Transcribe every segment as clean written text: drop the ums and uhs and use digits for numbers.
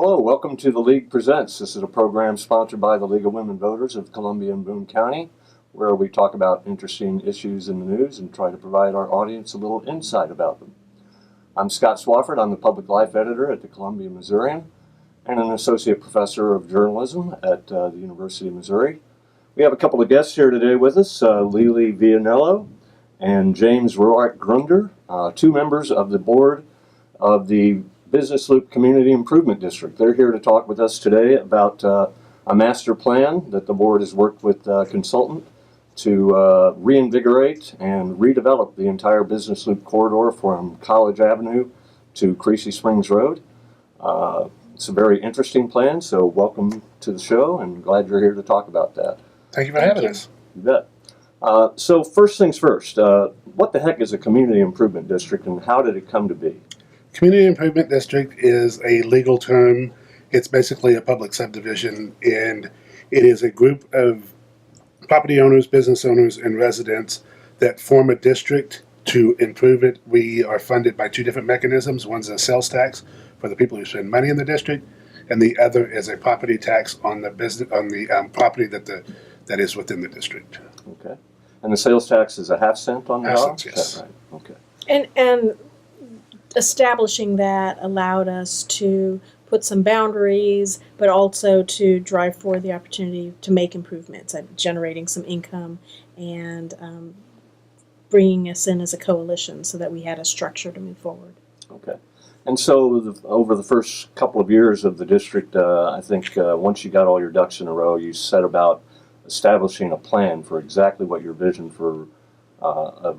Hello, welcome to the League Presents. This is a program sponsored by the League of Women Voters of Columbia and Boone County, where we talk about interesting issues in the news and try to provide our audience a little insight about them. I'm Scott Swafford. I'm the Public Life Editor at the Columbia Missourian and an Associate Professor of Journalism at the University of Missouri. We have a couple of guests here today with us, Lili Vianello and James Roark-Gruender, two members of the board of the Business Loop Community Improvement District. They're here to talk with us today about a master plan that the board has worked with a consultant to reinvigorate and redevelop the entire Business Loop corridor from College Avenue to Creasy Springs Road. It's a very interesting plan, so welcome to the show and glad you're here to talk about that. Thank you for having us. You bet. So first things first, what the heck is a community improvement district and how did it come to be? Community Improvement District is a legal term. It's basically a public subdivision, and it is a group of property owners, business owners, and residents that form a district to improve it. We are funded by two different mechanisms. One's a sales tax for the people who spend money in the district, and the other is a property tax on the property that is within the district. Okay. And the sales tax is a half cent on the dollar? Half cent, yes. Right. Okay. And establishing that allowed us to put some boundaries, but also to drive forward the opportunity to make improvements and generating some income and bringing us in as a coalition so that we had a structure to move forward. Okay. And so over the first couple of years of the district, I think once you got all your ducks in a row, you set about establishing a plan for exactly what your vision for a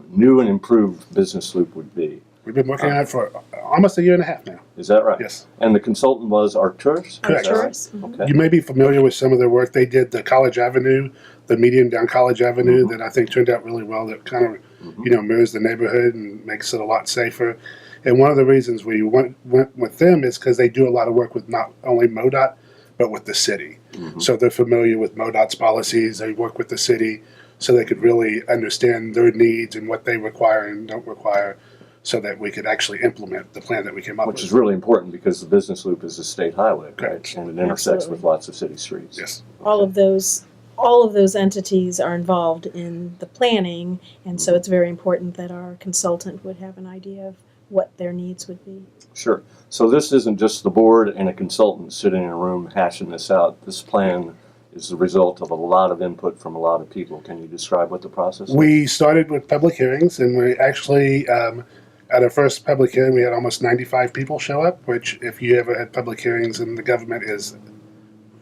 new and improved business loop would be. We've been working on it for almost a year and a half now. Is that right? Yes. And the consultant was Arcturus? Correct. Arcturus. Right? Okay. You may be familiar with some of their work. They did the College Avenue, the median down College Avenue that I think turned out really well. That kind of, mirrors the neighborhood and makes it a lot safer. And one of the reasons we went with them is because they do a lot of work with not only MoDOT, but with the city. So they're familiar with MoDOT's policies. They work with the city so they could really understand their needs and what they require and don't require, so that we could actually implement the plan that we came up with. Which is really important because the business loop is a state highway, Correct. right? And it intersects with lots of city streets. Yes. Okay. All of those entities are involved in the planning, and so it's very important that our consultant would have an idea of what their needs would be. Sure. So this isn't just the board and a consultant sitting in a room hashing this out. This plan is the result of a lot of input from a lot of people. Can you describe what the process is? We started with public hearings, and we actually, at our first public hearing, we had almost 95 people show up, which, if you ever had public hearings in the government, is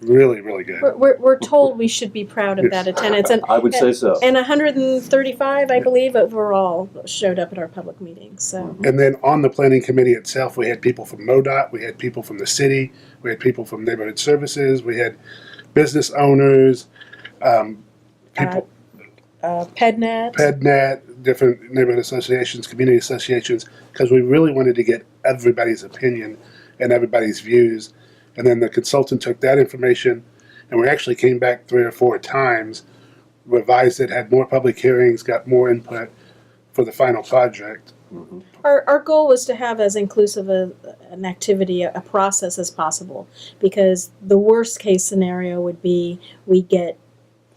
really, really good. We're told we should be proud of that attendance. And I would say so. And 135, I believe, overall showed up at our public meetings. So. And then on the planning committee itself, we had people from MoDOT, we had people from the city, we had people from neighborhood services, we had business owners, people, PedNet, different neighborhood associations, community associations, because we really wanted to get everybody's opinion and everybody's views. And then the consultant took that information, and we actually came back 3 or 4 times, revised it, had more public hearings, got more input for the final project. Our goal was to have as inclusive an activity, a process as possible, because the worst case scenario would be we get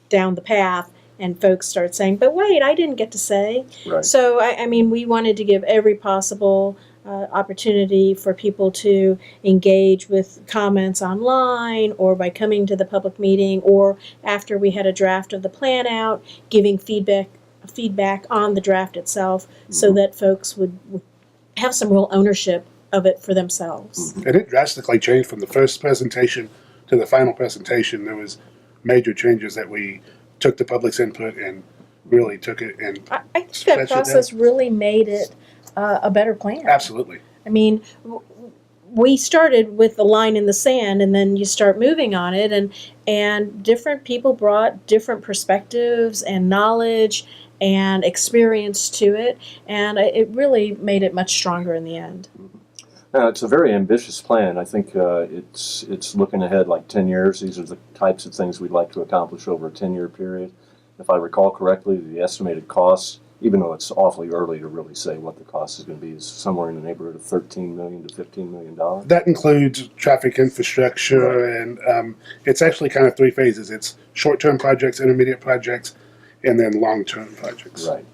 down the path and folks start saying, but wait, I didn't get to say. Right. So, I mean, we wanted to give every possible opportunity for people to engage with comments online or by coming to the public meeting or after we had a draft of the plan out, giving feedback on the draft itself so that folks would have some real ownership of it for themselves. And it drastically changed from the first presentation to the final presentation. There was major changes that we took the public's input and really took it and I think that process really made it a better plan. Absolutely. I mean, we started with the line in the sand, and then you start moving on it, and different people brought different perspectives and knowledge and experience to it, and it really made it much stronger in the end. Now, it's a very ambitious plan. I think it's looking ahead like 10 years. These are the types of things we'd like to accomplish over a 10-year period. If I recall correctly, the estimated costs even though it's awfully early to really say what the cost is going to be, is somewhere in the neighborhood of $13 million to $15 million. That includes traffic infrastructure, and it's actually kind of 3 phases. It's short-term projects, intermediate projects, and then long-term projects. Right.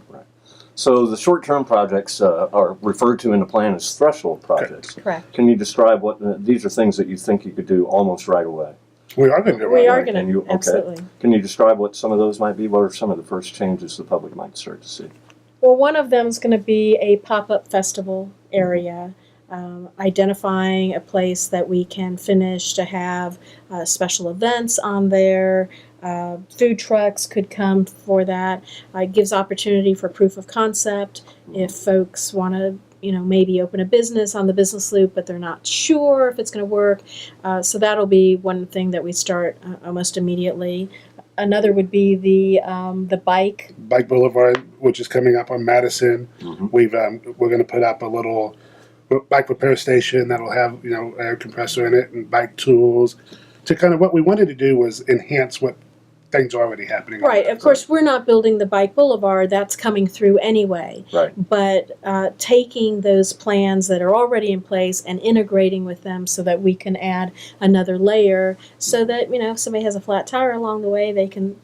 So the short-term projects are referred to in the plan as threshold projects. Correct. Can you describe what these are? Things that you think you could do almost right away? We are going to do We it. are going to, absolutely. Can you describe what some of those might be? What are some of the first changes the public might start to see? Well, one of them is going to be a pop-up festival area, identifying a place that we can finish to have special events on there. Food trucks could come for that. It gives opportunity for proof of concept if folks want to, maybe open a business on the business loop, but they're not sure if it's going to work. So that'll be one thing that we start almost immediately. Another would be the bike Boulevard, which is coming up on Madison. We're going to put up a little bike repair station that'll have air compressor in it and bike tools. To kind of what we wanted to do was enhance what things are already happening. Right. Of course, we're not building the bike boulevard. That's coming through anyway. Right. But taking those plans that are already in place and integrating with them so that we can add another layer so that, if somebody has a flat tire along the way, they can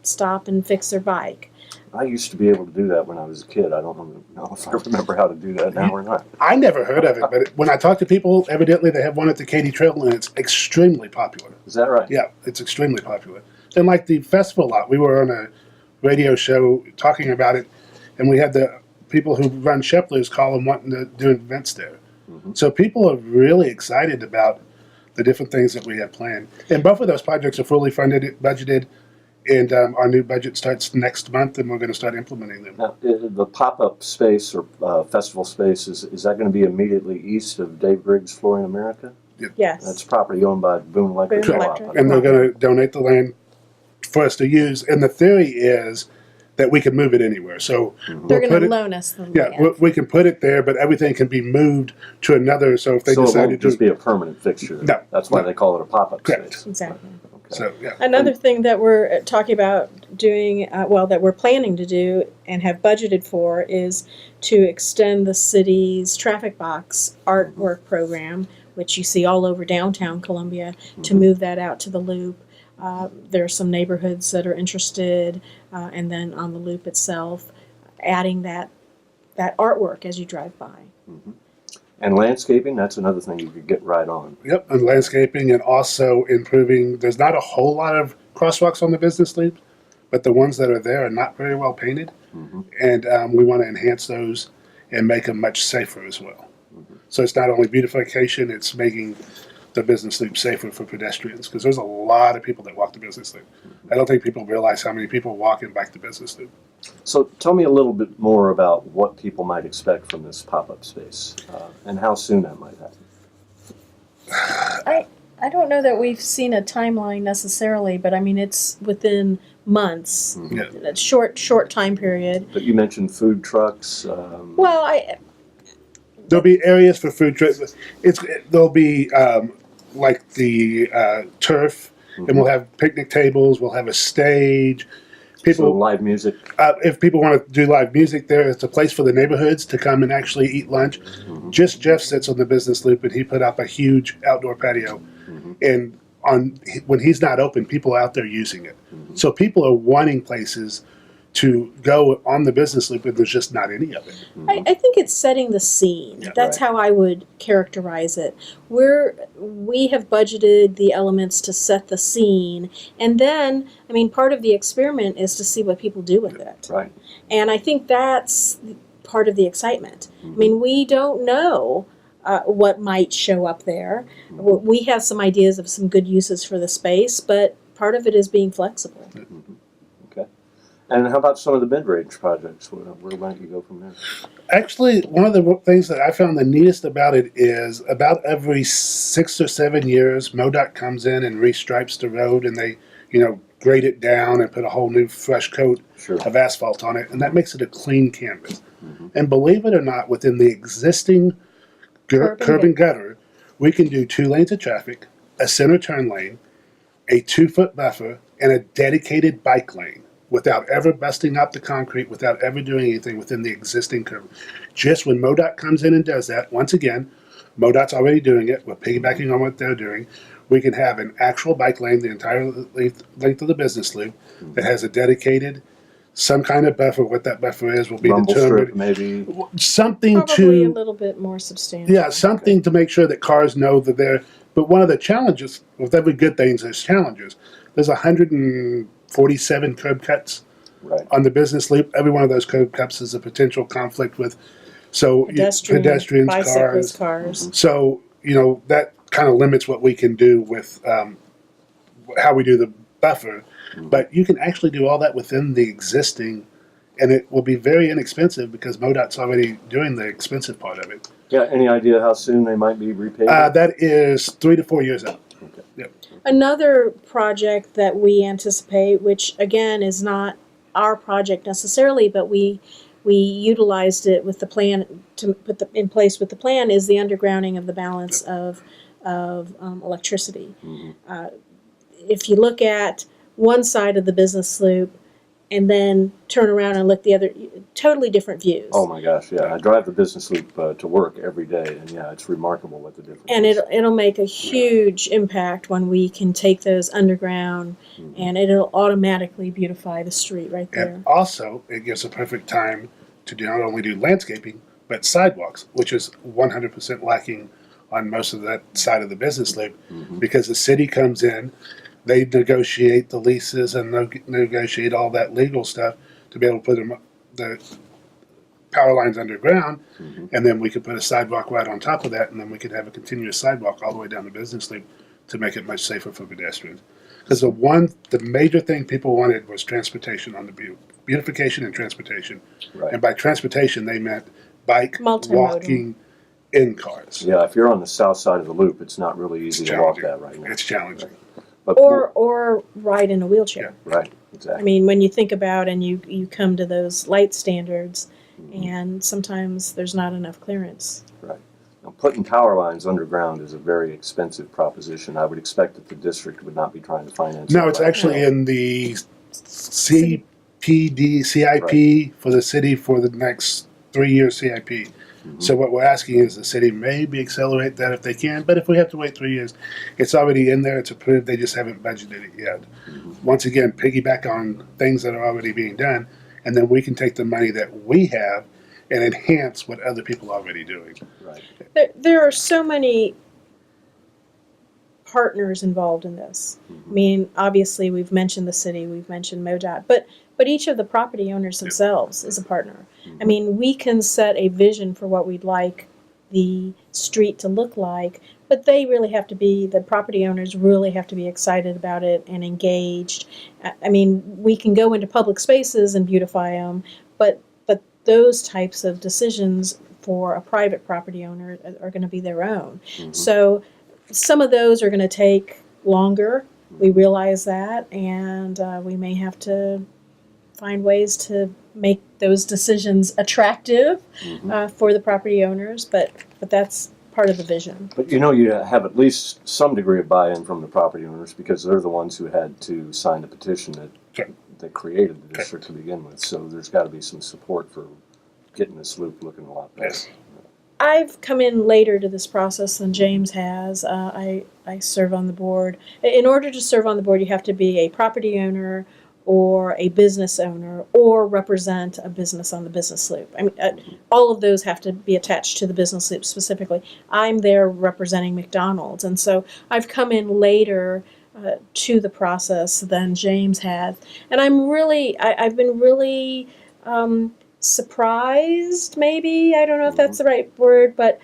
stop and fix their bike. I used to be able to do that when I was a kid. I don't know if I remember how to do that now or not. I never heard of it, but when I talk to people, evidently they have one at the Katy Trail, and it's extremely popular. Is that right? Yeah, it's extremely popular. And like the festival lot, we were on a radio show talking about it, and we had the people who run Shepler's call and wanting to do events there. So people are really excited about the different things that we have planned. And both of those projects are fully funded, budgeted, and our new budget starts next month, and we're going to start implementing them. Now, the pop-up space or festival space, is that going to be immediately east of Dave Griggs' Flooring America? Yes. That's property owned by Boone Electric. Boone Electric. And they're going to donate the land for us to use. And the theory is that we can move it anywhere. So They're going to loan us the land. Yeah, we can put it there, but everything can be moved to another. So if they So it decide to won't do just be a permanent fixture. No, That's why no. they call it a pop-up Correct. space. Exactly. Okay. so, yeah. Another thing that we're talking about doing, that we're planning to do and have budgeted for is to extend the city's traffic box artwork program, which you see all over downtown Columbia, to move that out to the loop. There are some neighborhoods that are interested, and then on the loop itself, adding that artwork as you drive by. And landscaping, that's another thing you could get right on. Yep, and landscaping and also improving. There's not a whole lot of crosswalks on the business loop, but the ones that are there are not very well painted. And we want to enhance those and make them much safer as well. So it's not only beautification, it's making the business loop safer for pedestrians, because there's a lot of people that walk the business loop. I don't think people realize how many people walk and bike the business loop. So tell me a little bit more about what people might expect from this pop-up space and how soon that might happen. I don't know that we've seen a timeline necessarily, but I mean it's within months. Yeah. A short time period. But you mentioned food trucks. There'll be areas for food trucks. There'll be like the turf, and we'll have picnic tables. We'll have a stage. So live music. If people want to do live music there, it's a place for the neighborhoods to come and actually eat lunch. Just Jeff sits on the business loop, and he put up a huge outdoor patio. And when he's not open, people are out there using it. So people are wanting places to go on the business loop, and there's just not any of it. I think it's setting the scene. Yeah, That's how I would characterize it. We have budgeted the elements to set the scene, and then, I mean, part of the experiment is to see what people do with it. Right. And I think that's part of the excitement. I mean, we don't know what might show up there. We have some ideas of some good uses for the space, but part of it is being flexible. Okay. And how about some of the mid-range projects? Where might you go from there? Actually, one of the things that I found the neatest about it is about every 6 or 7 years, MoDOT comes in and restripes the road, and they, grade it down and put a whole new fresh coat of asphalt on it, and that makes it a clean canvas. And believe it or not, within the existing curb and gutter, we can do 2 lanes of traffic, a center turn lane, a 2-foot buffer, and a dedicated bike lane without ever busting up the concrete, without ever doing anything within the existing curb. Just when MoDOT comes in and does that, once again, MoDOT's already doing it. We're piggybacking on what they're doing. We can have an actual bike lane the entire length of the business loop that has a dedicated, some kind of buffer. What that buffer is will be Rumble determined. strip, maybe. Something Probably a to, little bit more substantial. yeah, something to make sure that cars know that they're. But one of the challenges with every good thing is there's challenges. There's 147 curb cuts Right. on the business loop. Every one of those curb cuts is a potential conflict with pedestrians, bicyclists, cars. cars. So, that kind of limits what we can do with how we do the buffer. But you can actually do all that within the existing, and it will be very inexpensive because MoDOT's already doing the expensive part of it. Yeah, any idea how soon they might be repaid? That is 3 to 4 years out. Okay. Yep. Another project that we anticipate, which again is not our project necessarily, but we utilized it with the plan to put in place with the plan, is the undergrounding of the balance of electricity. If you look at one side of the business loop and then turn around and look the other, totally different views. Oh my gosh, yeah. I drive the business loop to work every day, and yeah, it's remarkable what the difference And is. it'll make a huge impact when we can take those underground, and it'll automatically beautify the street right there. And also, it gives a perfect time to not only do landscaping, but sidewalks, which is 100% lacking on most of that side of the business loop, because the city comes in, they negotiate the leases and negotiate all that legal stuff to be able to put the power lines underground, and then we could put a sidewalk right on top of that, and then we could have a continuous sidewalk all the way down the business loop to make it much safer for pedestrians. Because the major thing people wanted was transportation on the beautification and transportation. Right. And by transportation, they meant bike, Multimodal. walking, in cars. Yeah, if you're on the south side of the loop, it's not really easy to walk that right now. It's challenging. But Or ride in a wheelchair. right, exactly. I mean, when you think about and you come to those light standards, and sometimes there's not enough clearance. Right. Now, putting power lines underground is a very expensive proposition. I would expect that the district would not be trying to finance No, it it's right actually now. in the CIP for the city for the next 3-year CIP. So what we're asking is the city maybe accelerate that if they can, but if we have to wait 3 years, it's already in there, it's approved, they just haven't budgeted it yet. Once again, piggyback on things that are already being done, and then we can take the money that we have and enhance what other people are already doing. Right. There are so many partners involved in this. I mean, obviously, we've mentioned the city, we've mentioned MoDOT, but each of the property owners themselves is a partner. I mean, we can set a vision for what we'd like the street to look like, but they really have to be, the property owners really have to be excited about it and engaged. I mean, we can go into public spaces and beautify them, but those types of decisions for a private property owner are going to be their own. So some of those are going to take longer. We realize that, and we may have to find ways to make those decisions attractive for the property owners, but that's part of the vision. But you have at least some degree of buy-in from the property owners because they're the ones who had to sign the petition that created the district to begin with. So there's got to be some support for getting this loop looking a lot better. Yes. I've come in later to this process than James has. I serve on the board. In order to serve on the board, you have to be a property owner or a business owner or represent a business on the business loop. I mean, all of those have to be attached to the business loop specifically. I'm there representing McDonald's, and so I've come in later to the process than James has. And I've been really surprised, maybe, I don't know if that's the right word, but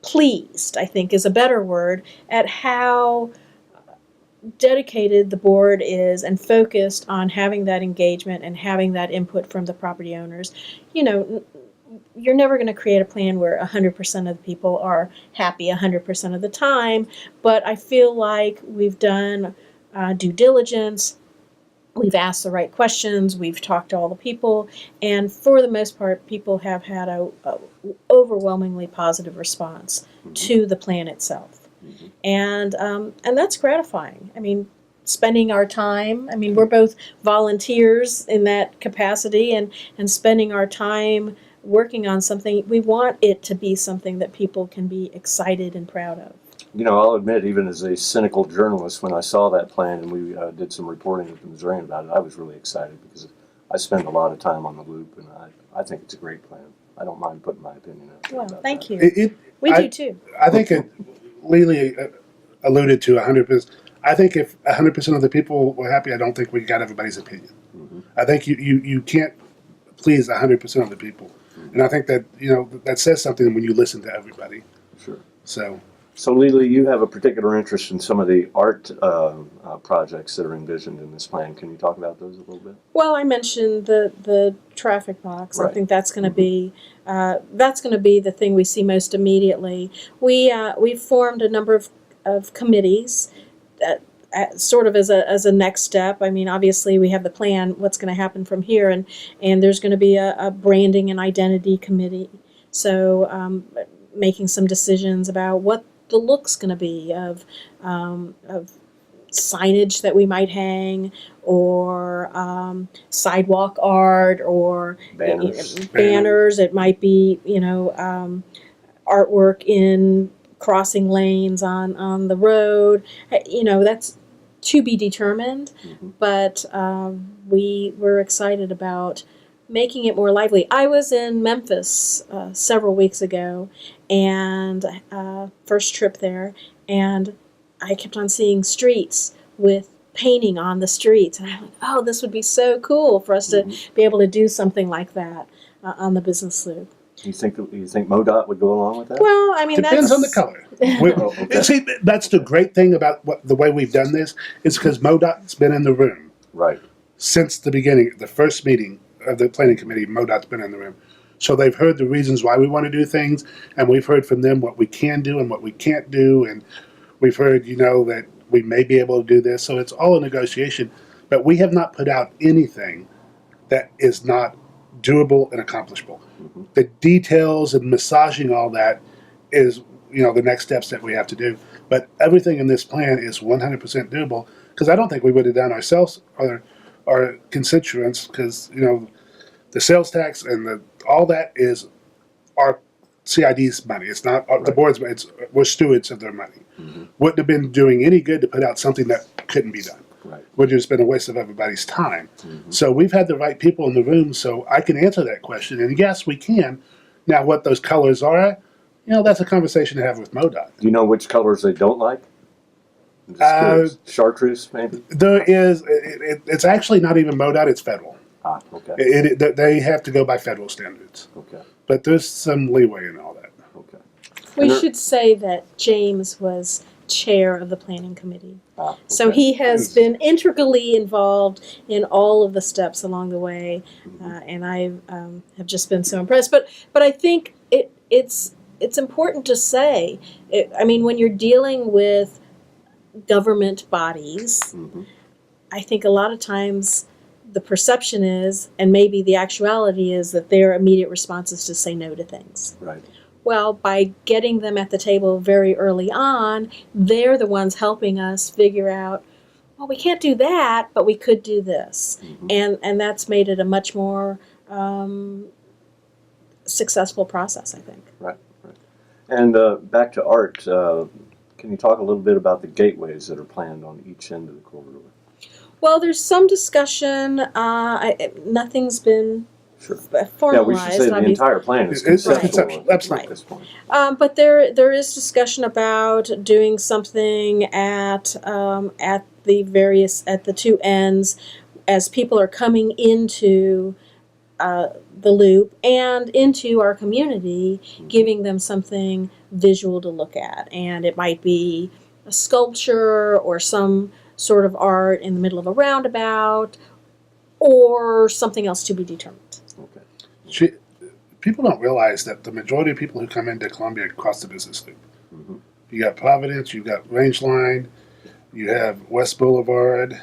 pleased, I think is a better word, at how dedicated the board is and focused on having that engagement and having that input from the property owners. You're never going to create a plan where 100% of the people are happy 100% of the time, but I feel like we've done due diligence. We've asked the right questions. We've talked to all the people, and for the most part, people have had a overwhelmingly positive response to the plan itself, and that's gratifying. I mean, spending our time. I mean, we're both volunteers in that capacity, and spending our time working on something. We want it to be something that people can be excited and proud of. You know, I'll admit, even as a cynical journalist, when I saw that plan and we did some reporting with the Missourian about it, I was really excited because I spend a lot of time on the loop, and I think it's a great plan. I don't mind putting my opinion out there. Well, about thank that. you. We do too. I think Lili alluded to 100%. I think if 100% of the people were happy, I don't think we got everybody's opinion. Mm-hmm. I think you can't please 100% of the people, and I think that that says something when you listen to everybody. Sure. So Lili, you have a particular interest in some of the art projects that are envisioned in this plan. Can you talk about those a little bit? Well, I mentioned the traffic box. Right. I think that's going to be the thing we see most immediately. We've formed a number of committees that sort of as a next step. I mean, obviously we have the plan, what's going to happen from here, and there's going to be a branding and identity committee. So making some decisions about what the look's going to be of signage that we might hang, or sidewalk art, or banners. It might be artwork in crossing lanes on the road. That's to be determined. Mm-hmm. But we were excited about making it more lively. I was in Memphis several weeks ago, and first trip there, and I kept on seeing streets with painting on the streets, and I'm like, oh, this would be so cool for us to be able to do something like that on the business loop. You think MoDOT would go along with that? Well, I mean, depends on the color. Okay. See, that's the great thing about the way we've done this is because MoDOT's been in the room Right. since the beginning, the first meeting of the planning committee. MoDOT's been in the room, so they've heard the reasons why we want to do things, and we've heard from them what we can do and what we can't do, and we've heard that we may be able to do this. So it's all a negotiation, but we have not put out anything that is not doable and accomplishable. Mm-hmm. The details and massaging all that is the next steps that we have to do. But everything in this plan is 100% doable, because I don't think we would have done ourselves or our constituents, because the sales tax and all that is our CID's money. It's not the board's money. We're stewards of their money. Mm-hmm. Wouldn't have been doing any good to put out something that couldn't be done. Right. Would have just been a waste of everybody's time. Mm-hmm. So we've had the right people in the room, so I can answer that question. And yes, we can. Now, what those colors are, that's a conversation to have with MoDOT. Do you know which colors they don't like? I'm just curious. Chartreuse, maybe? There is. It's actually not even MoDOT. It's federal. Ah, okay. They have to go by federal standards. Okay. But there's some leeway in all that. Okay. We should say that James was chair of the planning committee. Ah, okay. So he has been integrally involved in all of the steps along the way, and I have just been so impressed. But I think it's important to say, when you're dealing with government bodies, Mm-hmm. I think a lot of times the perception is, and maybe the actuality is, that their immediate response is to say no to things. Right. Well, by getting them at the table very early on, they're the ones helping us figure out, well, we can't do that, but we could do this. Mm-hmm. And that's made it a much more successful process, I think. Right. And back to art, can you talk a little bit about the gateways that are planned on each end of the corridor? Well, there's some discussion. Nothing's been formalized. Yeah, we should say the entire plan is conceptual at this point. But there is discussion about doing something at the two ends as people are coming into the loop and into our community, giving them something visual to look at. And it might be a sculpture or some sort of art in the middle of a roundabout, or something else to be determined. Okay. People don't realize that the majority of people who come into Columbia cross the business loop. Mm-hmm. You got Providence, you got Range Line, you have West Boulevard.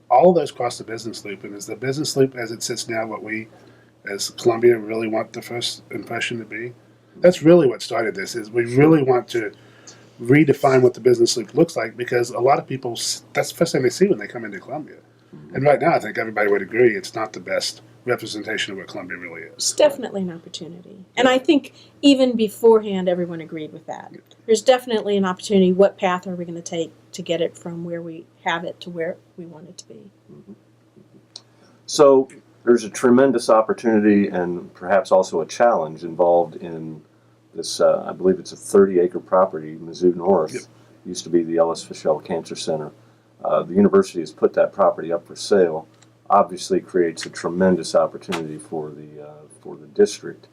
All of those cross the business loop, and is the business loop as it sits now what we, as Columbia, really want the first impression to be? That's really what started this. Is we really want to redefine what the business loop looks like, because a lot of people, that's the first thing they see when they come into Columbia. And right now, I think everybody would agree it's not the best representation of what Columbia really is. It's definitely an opportunity. And I think even beforehand, everyone agreed with that. There's definitely an opportunity. What path are we going to take to get it from where we have it to where we want it to be? So there's a tremendous opportunity and perhaps also a challenge involved in this, I believe it's a 30-acre property, Mizzou North. Yep. Used to be the Ellis Fischel Cancer Center. The university has put that property up for sale. Obviously creates a tremendous opportunity for the district.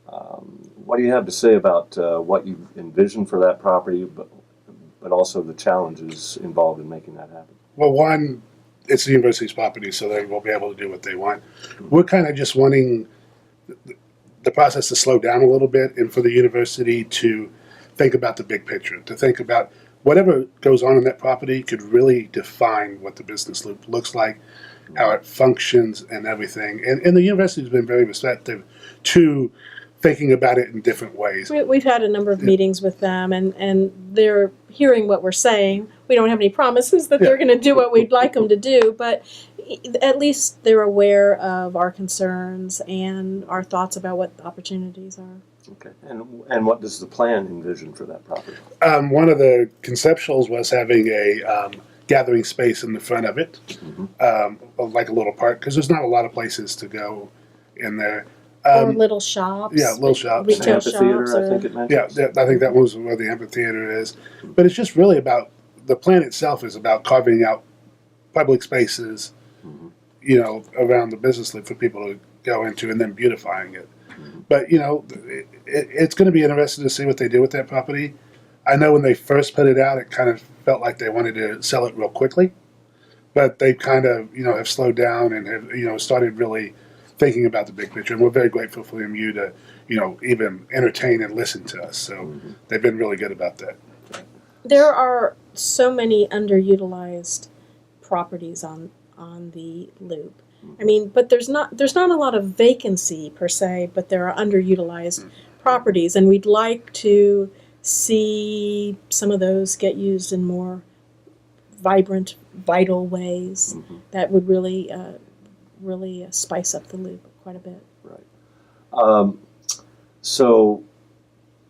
What do you have to say about what you envision for that property, but also the challenges involved in making that happen? Well, one, it's the university's property, so they will be able to do what they want. We're kind of just wanting the process to slow down a little bit, and for the university to think about the big picture, to think about whatever goes on in that property could really define what the business loop looks like, how it functions, and everything. And the university has been very receptive to thinking about it in different ways. We've had a number of meetings with them, and they're hearing what we're saying. We don't have any promises that they're going to do what we'd like them to do, but at least they're aware of our concerns and our thoughts about what the opportunities are. Okay, and what does the plan envision for that property? One of the conceptuals was having a gathering space in the front of it, like a little park, because there's not a lot of places to go in there. Or little shops. Yeah, little shops. Retail Amphitheater, shops. I think it mentions. Yeah, I think that was where the amphitheater is. But it's just really about, the plan itself is about carving out public spaces, around the business loop for people to go into, and then beautifying it. But, it's going to be interesting to see what they do with that property. I know when they first put it out, it kind of felt like they wanted to sell it real quickly. But they kind of, have slowed down and have, started really thinking about the big picture. And we're very grateful for you to, even entertain and listen to us. So they've been really good about that. There are so many underutilized properties on the loop. I mean, but there's not a lot of vacancy per se, but there are underutilized properties, and we'd like to see some of those get used in more vibrant, vital ways that would really spice up the loop quite a bit. Right. So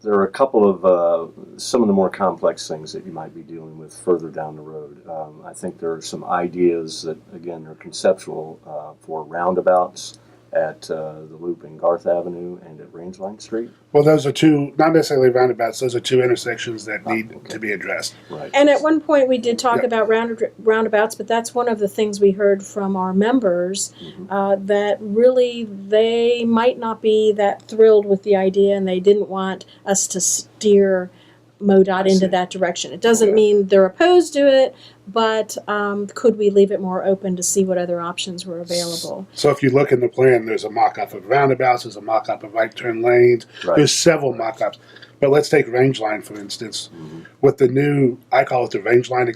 there are a couple of some of the more complex things that you might be dealing with further down the road. I think there are some ideas that, again, are conceptual for roundabouts at the loop in Garth Avenue and at Rangeline Street. Well, those are two, not necessarily roundabouts, those are two intersections that need to be addressed. Right. And at one point we did talk about roundabouts, but that's one of the things we heard from our members, that really they might not be that thrilled with the idea, and they didn't want us to steer MoDOT into that direction. It doesn't mean they're opposed to it, but could we leave it more open to see what other options were available? So if you look in the plan, there's a mock-up of roundabouts, there's a mock-up of right turn lanes, there's several mock-ups. But let's take Rangeline, for instance. With the new, I call it the Rangeline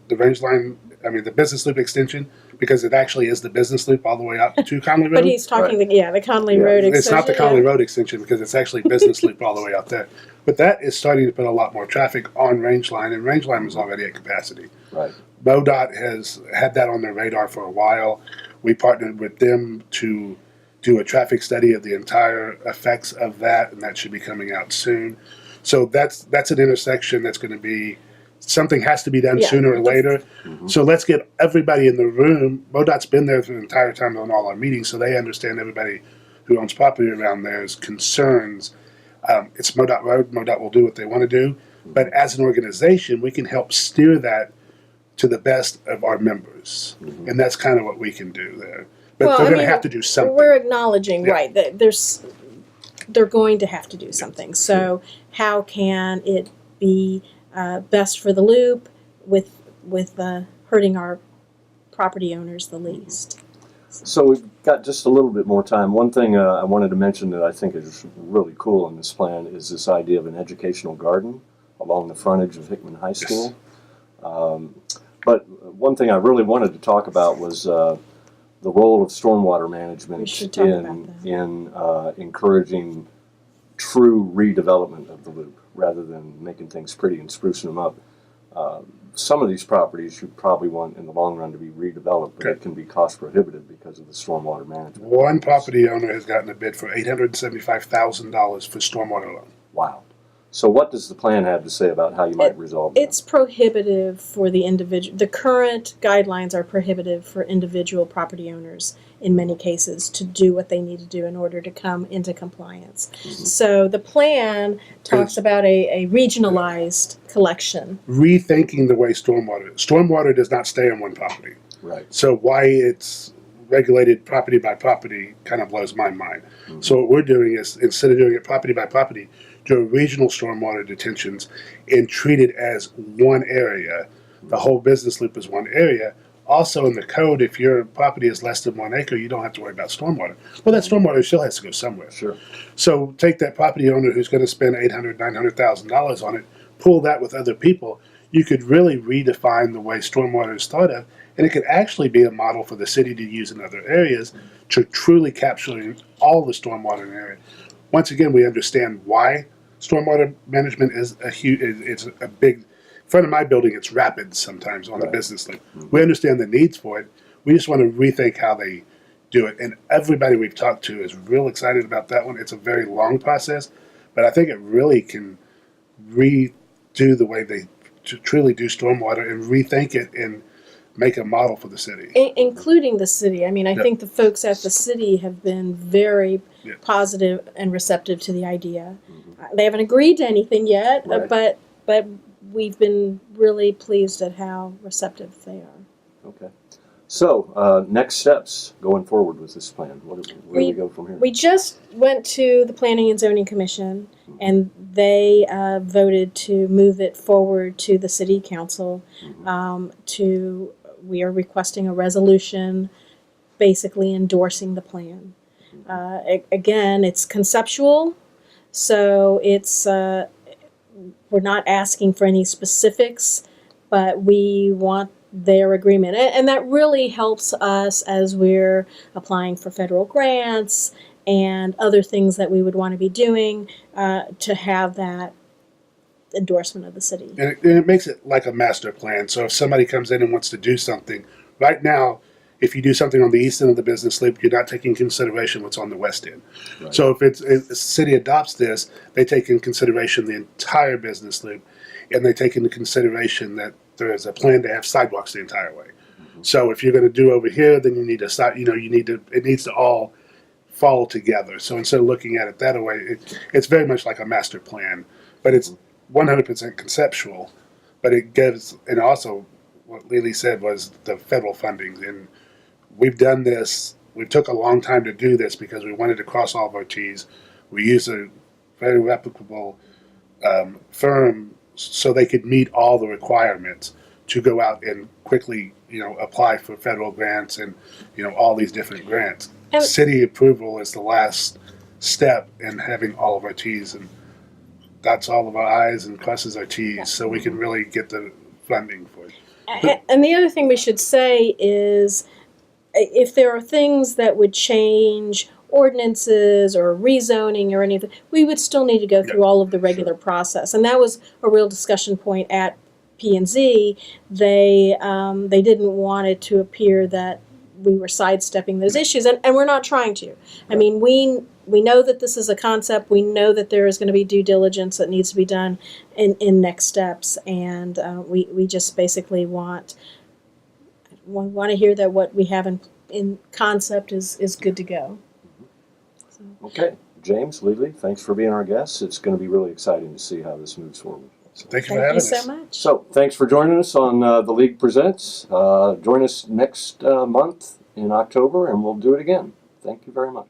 the business loop extension, because it actually is the business loop all the way up to Conley Road. But he's talking the Conley Road extension. It's not the Conley Road extension, because it's actually business loop all the way up there. But that is starting to put a lot more traffic on Rangeline, and Rangeline was already at capacity. Right. MoDOT has had that on their radar for a while. We partnered with them to do a traffic study of the entire effects of that, and that should be coming out soon. So that's an intersection that's going to be, something has to be done sooner or later. So let's get everybody in the room. MoDOT's been there the entire time on all our meetings, so they understand everybody who owns property around there's concerns. It's MoDOT Road. MoDOT will do what they want to do. But as an organization, we can help steer that to the best of our members. And that's kind of what we can do there. But they're going to have to do something. We're acknowledging, that they're going to have to do something. So how can it be best for the loop with hurting our property owners the least? So we've got just a little bit more time. One thing I wanted to mention that I think is really cool in this plan is this idea of an educational garden along the frontage of Hickman High School. But one thing I really wanted to talk about was the role of stormwater management in encouraging true redevelopment of the loop. rather than making things pretty and sprucing them up. Some of these properties you probably want in the long run to be redeveloped, but it can be cost prohibitive because of the stormwater management. One property owner has gotten a bid for $875,000 for stormwater alone. Wow. So what does the plan have to say about how you might resolve that? It's prohibitive for the individual. The current guidelines are prohibitive for individual property owners in many cases to do what they need to do in order to come into compliance. So the plan talks about a regionalized collection. Rethinking the way stormwater does not stay on one property. Right. So why it's regulated property by property kind of blows my mind. So what we're doing is, instead of doing it property by property, do regional stormwater detentions and treat it as one area. The whole business loop is one area. Also in the code, if your property is less than 1 acre, you don't have to worry about stormwater. Well, that stormwater still has to go somewhere. Sure. So take that property owner who's going to spend $800,000, $900,000 on it, pool that with other people. You could really redefine the way stormwater is thought of, and it could actually be a model for the city to use in other areas to truly capture all the stormwater in the area. Once again, we understand why stormwater management is it's a big. In front of my building, it's rapid sometimes on the business loop. We understand the needs for it. We just want to rethink how they do it. And everybody we've talked to is real excited about that one. It's a very long process, but I think it really can redo the way they truly do stormwater and rethink it and make a model for the city. Including the city. I mean, I think the folks at the city have been very positive and receptive to the idea. They haven't agreed to anything yet, but we've been really pleased at how receptive they are. Okay. So, next steps going forward with this plan. Where do we go from here? We just went to the Planning and Zoning Commission, and they voted to move it forward to the City Council. We are requesting a resolution basically endorsing the plan. Again, it's conceptual, so it's we're not asking for any specifics, but we want their agreement. And that really helps us as we're applying for federal grants and other things that we would want to be doing to have that endorsement of the city. And it makes it like a master plan. So if somebody comes in and wants to do something, right now, if you do something on the east end of the business loop, you're not taking consideration what's on the west end. Right. So if the city adopts this, they take in consideration the entire business loop, and they take into consideration that there is a plan to have sidewalks the entire way. So if you're going to do over here, then you need to it needs to all fall together. So instead of looking at it that way, it's very much like a master plan, but it's 100% conceptual. But it gives, and also what Lili said was the federal funding, and we've done this. We took a long time to do this because we wanted to cross all of our T's. We used a very reputable firm so they could meet all the requirements to go out and quickly, apply for federal grants and, all these different grants. And city approval is the last step in having all of our T's and dots all of our I's and crosses our T's so we can really get the funding for it. And the other thing we should say is if there are things that would change ordinances or rezoning or anything, we would still need to go through all of the regular process. And that was a real discussion point at P&Z. They didn't want it to appear that we were sidestepping those issues, and we're not trying to. I mean, we know that this is a concept. We know that there is going to be due diligence that needs to be done in next steps, and we just basically want to hear that what we have in concept is good to go. So. Okay, James, Lili, thanks for being our guests. It's going to be really exciting to see how this moves forward. So, thank you for having us. Thank you so much. So, thanks for joining us on The League Presents. Join us next month in October, and we'll do it again. Thank you very much.